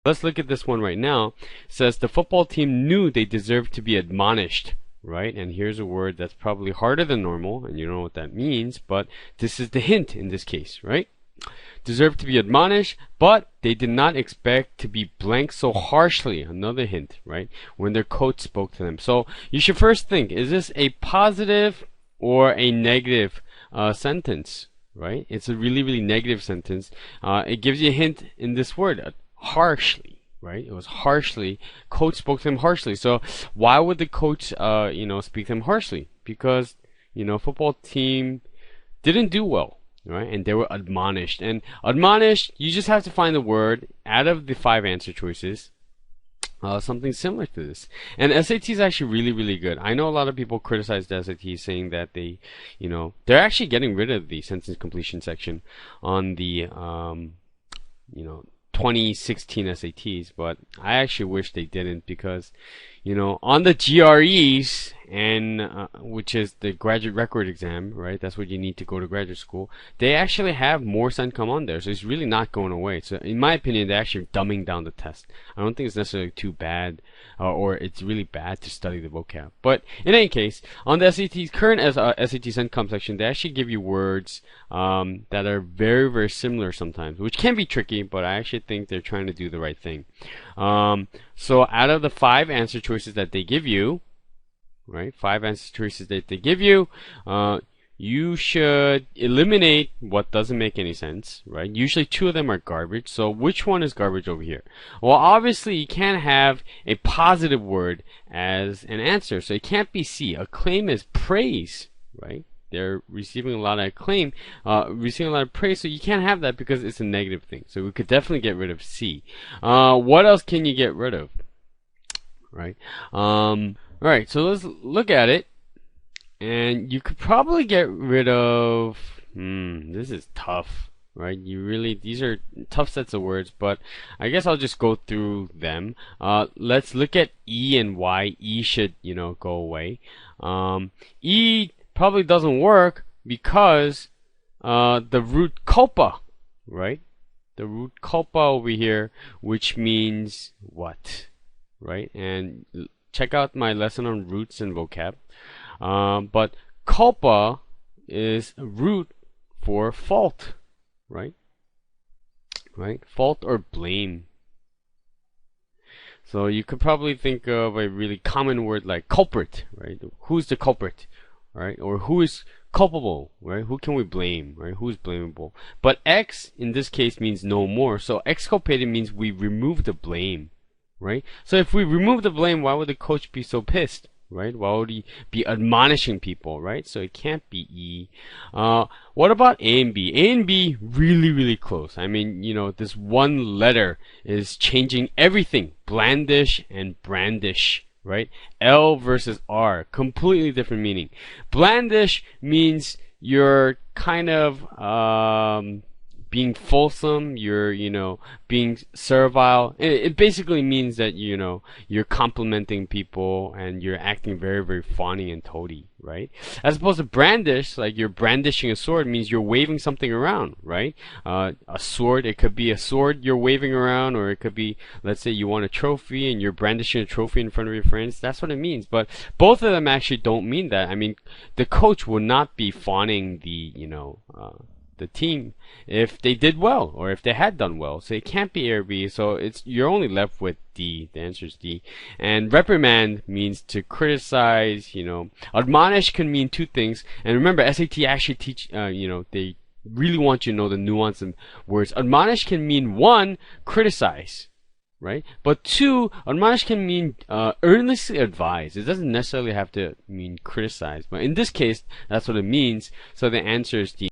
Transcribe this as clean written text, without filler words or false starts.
Let's look at this one right now. It says the football team knew they deserved to be admonished, right? And here's a word that's probably harder than normal, and you don't know what that means, but this is the hint in this case, right? Deserved to be admonished, but they did not expect to be blanked so harshly. Another hint, right? When their coach spoke to them. So you should first think, is this a positive or a negative sentence, right? It's a really, really negative sentence. It gives you a hint in this word, harshly, right? It was harshly. Coach spoke to him harshly. So why would the coach, speak to him harshly? Because, football team didn't do well, right? And they were admonished. And admonished, you just have to find the word out of the 5 answer choices. Something similar to this. And SAT is actually really, really good. I know a lot of people criticize the SAT saying that they, they're actually getting rid of the sentence completion section on the, 2016 SATs, but I actually wish they didn't because, on the GREs, and which is the graduate record exam, right? That's what you need to go to graduate school. They actually have more CENTCOM on there, so it's really not going away. So in my opinion, they're actually dumbing down the test. I don't think it's necessarily too bad, or it's really bad to study the vocab. But in any case, on the SAT's current SAT CENTCOM section, they actually give you words that are very, very similar sometimes, which can be tricky, but I actually think they're trying to do the right thing. So out of the 5 answer choices that they give you, right, 5 answer choices that they give you, you should eliminate what doesn't make any sense, right? Usually 2 of them are garbage. So which one is garbage over here? Well, obviously you can't have a positive word as an answer, so it can't be C. Acclaim is praise, right? They're receiving a lot of acclaim, receiving a lot of praise, so you can't have that because it's a negative thing. So we could definitely get rid of C. What else can you get rid of? Right? Alright, so let's look at it. And you could probably get rid of, this is tough, right? These are tough sets of words, but I guess I'll just go through them. Let's look at E and Y. E should, go away. E probably doesn't work because the root culpa, right? The root culpa over here, which means what, right? And check out my lesson on roots and vocab. But culpa is root for fault, right? Right? Fault or blame. So you could probably think of a really common word like culprit, right? Who's the culprit? Right? Or who is culpable, right? Who can we blame, right? Who's blamable? But X in this case means no more. So exculpated means we remove the blame, right? So if we remove the blame, why would the coach be so pissed, right? Why would he be admonishing people, right? So it can't be E. What about A and B? A and B really, really close. I mean, this one letter is changing everything. Blandish and brandish. Right? L versus R, completely different meaning. Blandish means you're kind of being fulsome, you're being servile. It basically means that you're complimenting people and you're acting very, very fawny and toady, right? As opposed to brandish, like you're brandishing a sword, means you're waving something around, right? A sword, it could be a sword you're waving around, or it could be, let's say you want a trophy and you're brandishing a trophy in front of your friends. That's what it means. But both of them actually don't mean that. I mean, the coach will not be fawning the team if they did well or if they had done well. So it can't be A or B. So you're only left with D. The answer is D. And reprimand means to criticize. Admonish can mean 2 things. And remember, SAT actually teach. They really want you to know the nuance of words. Admonish can mean 1, criticize, right? But 2, admonish can mean earnestly advise. It doesn't necessarily have to mean criticize. But in this case, that's what it means. So the answer is D.